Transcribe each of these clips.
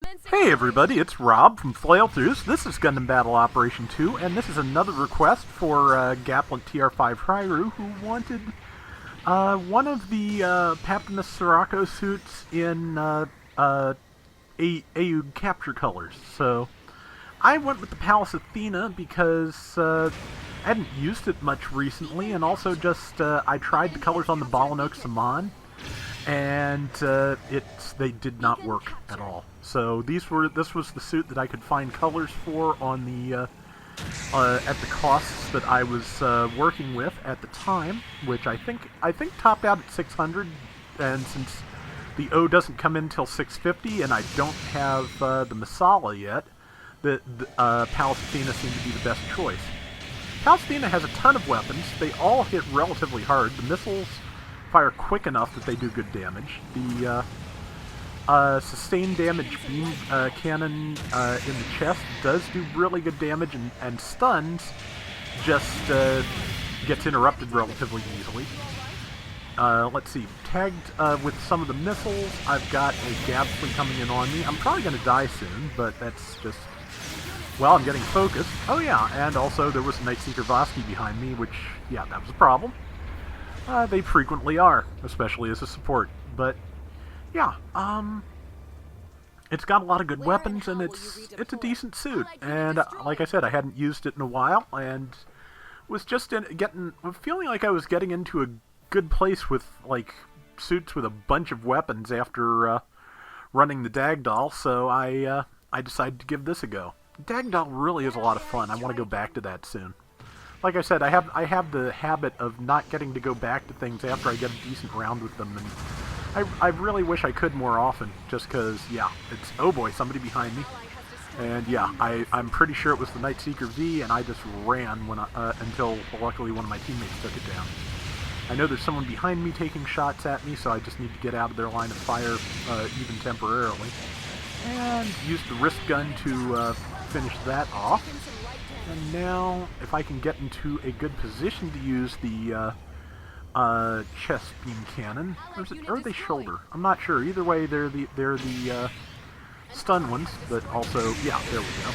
Hey everybody, it's Rob from Flailthroughs. This is Gundam Battle Operation 2, and this is another request for Gaplant TR5 Hyrule, who wanted one of the Paptimus Sirocco suits in AEUG capture colors. So I went with the Palace Athena because I hadn't used it much recently, and also just I tried the colors on the Balanoak Saman, and they did not work at all. So this was the suit that I could find colors for on the at the costs that I was working with at the time, which I think topped out at 600, and since the O doesn't come in till 650, and I don't have the Masala yet, the Palace Athena seemed to be the best choice. Palace Athena has a ton of weapons. They all hit relatively hard. The missiles fire quick enough that they do good damage. The sustained damage beam cannon in the chest does do really good damage, and stuns just gets interrupted relatively easily. Let's see, tagged with some of the missiles, I've got a Gabfleet coming in on me. I'm probably going to die soon, but that's just... well, I'm getting focused. Oh yeah, and also there was a Nightseeker Vosky behind me, which, yeah, that was a problem. They frequently are, especially as a support. But yeah, it's got a lot of good weapons, and it's a decent suit. And like I said, I hadn't used it in a while, and was just feeling like I was getting into a good place with like suits with a bunch of weapons after running the Dagdoll. So I decided to give this a go. Dagdoll really is a lot of fun. I want to go back to that soon. Like I said, I have the habit of not getting to go back to things after I get a decent round with them, and I really wish I could more often, just because, yeah, it's... oh boy, somebody behind me. And yeah, I'm pretty sure it was the Nightseeker V, and I just ran when until luckily one of my teammates took it down. I know there's someone behind me taking shots at me, so I just need to get out of their line of fire, even temporarily. And use the wrist gun to finish that off. And now, if I can get into a good position to use the chest beam cannon, or are they shoulder? I'm not sure. Either way, they're the stun ones, but also, yeah, there we go.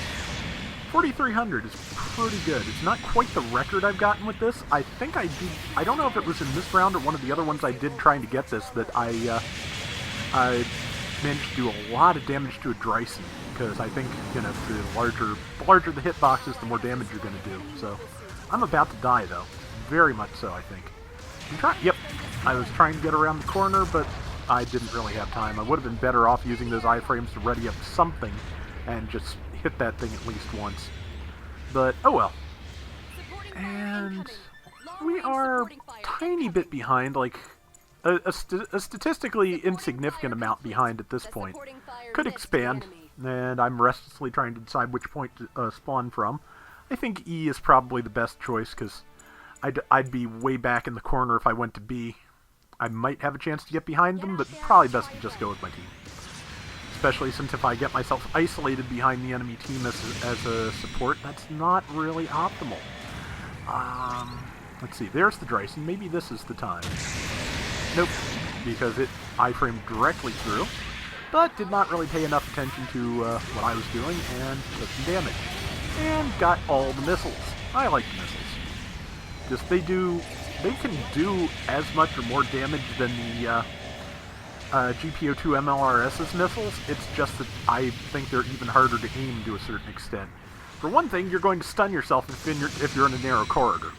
4,300 is pretty good. It's not quite the record I've gotten with this. I think I don't know if it was in this round or one of the other ones I did trying to get this, that I managed to do a lot of damage to a Dryson, because I think, you know, the larger the hitboxes, the more damage you're going to do. So I'm about to die, though. Very much so, I think. Yep, I was trying to get around the corner, but I didn't really have time. I would have been better off using those iframes to ready up something and just hit that thing at least once. But, oh well. And we are a tiny bit behind, like a statistically insignificant amount behind at this point. Could expand, and I'm restlessly trying to decide which point to spawn from. I think E is probably the best choice, because I'd be way back in the corner if I went to B. I might have a chance to get behind them, but probably best to just go with my team. Especially since if I get myself isolated behind the enemy team as a support, that's not really optimal. Let's see, there's the Dryson. Maybe this is the time. Nope, because it iframed directly through, but did not really pay enough attention to what I was doing, and took some damage. And got all the missiles. I like the missiles. Just they can do as much or more damage than the GPO2 MLRS's missiles. It's just that I think they're even harder to aim to a certain extent. For one thing, you're going to stun yourself if you're in a narrow corridor.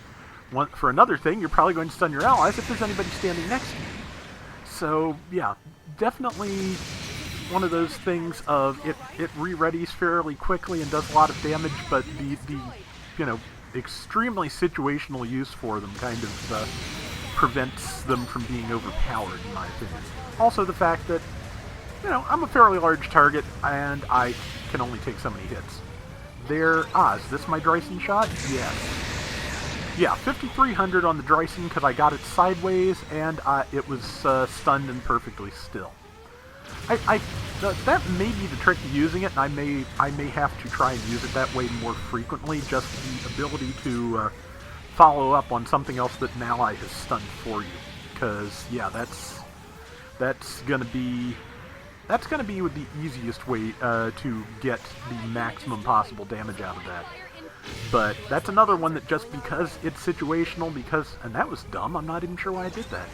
For another thing, you're probably going to stun your allies if there's anybody standing next to you. So, yeah, definitely one of those things of it re-readies fairly quickly and does a lot of damage, but the you know, extremely situational use for them kind of prevents them from being overpowered, in my opinion. Also the fact that, you know, I'm a fairly large target, and I can only take so many hits. Is this my Dryson shot? Yes. Yeah, 5,300 on the Dryson, because I got it sideways, and it was stunned and perfectly still. That may be the trick to using it, and I may have to try and use it that way more frequently, just the ability to follow up on something else that an ally has stunned for you. Because, yeah, that's going to be That's going to be the easiest way to get the maximum possible damage out of that. But that's another one that just because it's situational, and that was dumb, I'm not even sure why I did that.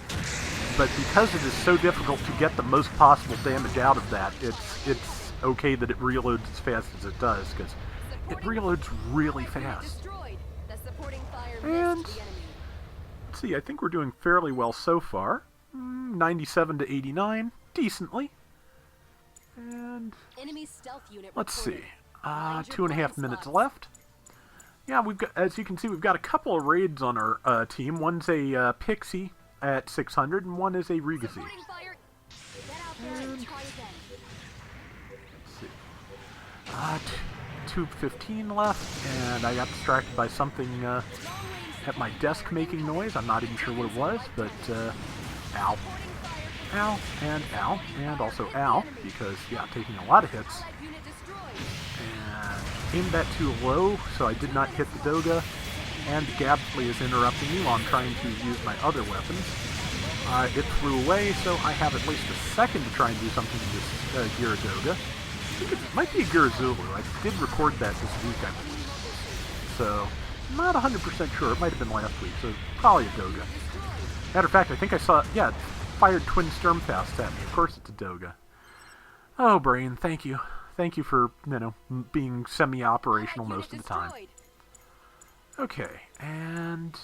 But because it is so difficult to get the most possible damage out of that, it's okay that it reloads as fast as it does, because it reloads really fast. And, let's see, I think we're doing fairly well so far. 97 to 89, decently. And, let's see, 2.5 minutes left. Yeah, we've got, as you can see, we've got a couple of raids on our team. One's a Pixie at 600, and one is a Rigazi. And, let's see, 2:15 left, and I got distracted by something at my desk making noise. I'm not even sure what it was, but ow. Ow, and also ow, because, yeah, taking a lot of hits. And aimed that too low, so I did not hit the Doga, and Gabfley is interrupting me while I'm trying to use my other weapons. It flew away, so I have at least a second to try and do something to this Gyaradoga. I think it might be a Gyrazulu. I did record that this week, I believe. So, not 100% sure. It might have been last week, so probably a Doga. Matter of fact, I think I saw, yeah, it fired twin Sturmfasts at me. Of course it's a Doga. Oh, Brain, thank you. Thank you for, being semi-operational most of the time. Okay, and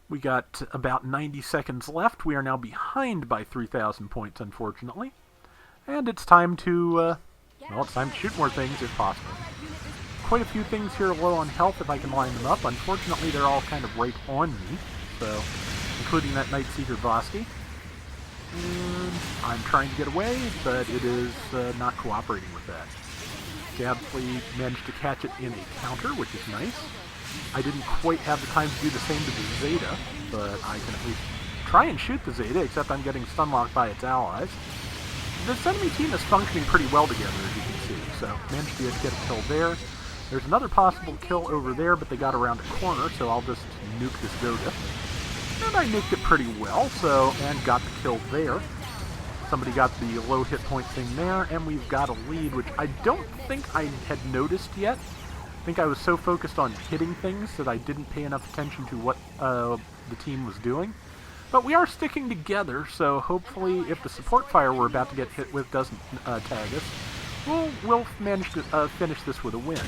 we got about 90 seconds left. We are now behind by 3,000 points, unfortunately. And it's time to, well, it's time to shoot more things if possible. Quite a few things here low on health if I can line them up. Unfortunately, they're all kind of right on me, so, including that Night Seeker Bosky. And I'm trying to get away, but it is not cooperating with that. Gabfley managed to catch it in a counter, which is nice. I didn't quite have the time to do the same to the Zeta, but I can at least try and shoot the Zeta, except I'm getting stunlocked by its allies. This enemy team is functioning pretty well together, as you can see, so managed to get a kill there. There's another possible kill over there, but they got around a corner, so I'll just nuke this Doga. And I nuked it pretty well, and got the kill there. Somebody got the low hit point thing there, and we've got a lead, which I don't think I had noticed yet. I think I was so focused on hitting things that I didn't pay enough attention to what the team was doing. But we are sticking together, so hopefully if the support fire we're about to get hit with doesn't tag us, we'll manage to finish this with a win.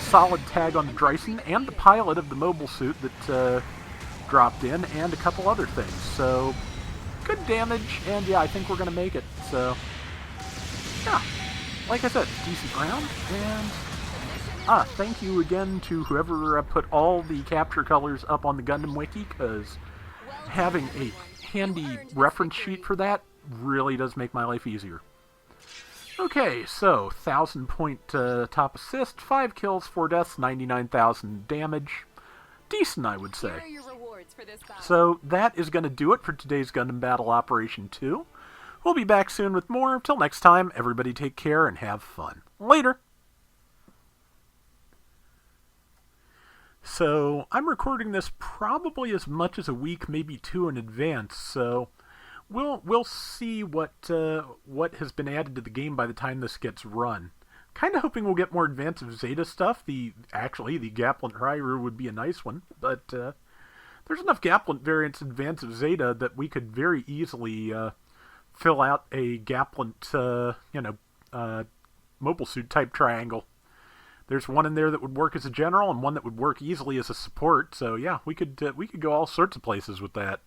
Solid tag on the Dryson and the pilot of the mobile suit that dropped in, and a couple other things. So, good damage, and yeah, I think we're going to make it. So, yeah, like I said, decent round, and thank you again to whoever put all the capture colors up on the Gundam Wiki, because having a handy reference sheet for that really does make my life easier. Okay, so 1,000 point top assist, 5 kills, 4 deaths, 99,000 damage. Decent, I would say. So that is going to do it for today's Gundam Battle Operation 2. We'll be back soon with more. Till next time, everybody take care and have fun. Later! So, I'm recording this probably as much as a week, maybe 2 in advance, so we'll see what has been added to the game by the time this gets run. Kind of hoping we'll get more Advance of Zeta stuff. Actually, the Gaplant Rairu would be a nice one, but there's enough Gaplant variants in Advance of Zeta that we could very easily fill out a Gaplant, mobile suit type triangle. There's one in there that would work as a general, and one that would work easily as a support. So yeah, we could go all sorts of places with that.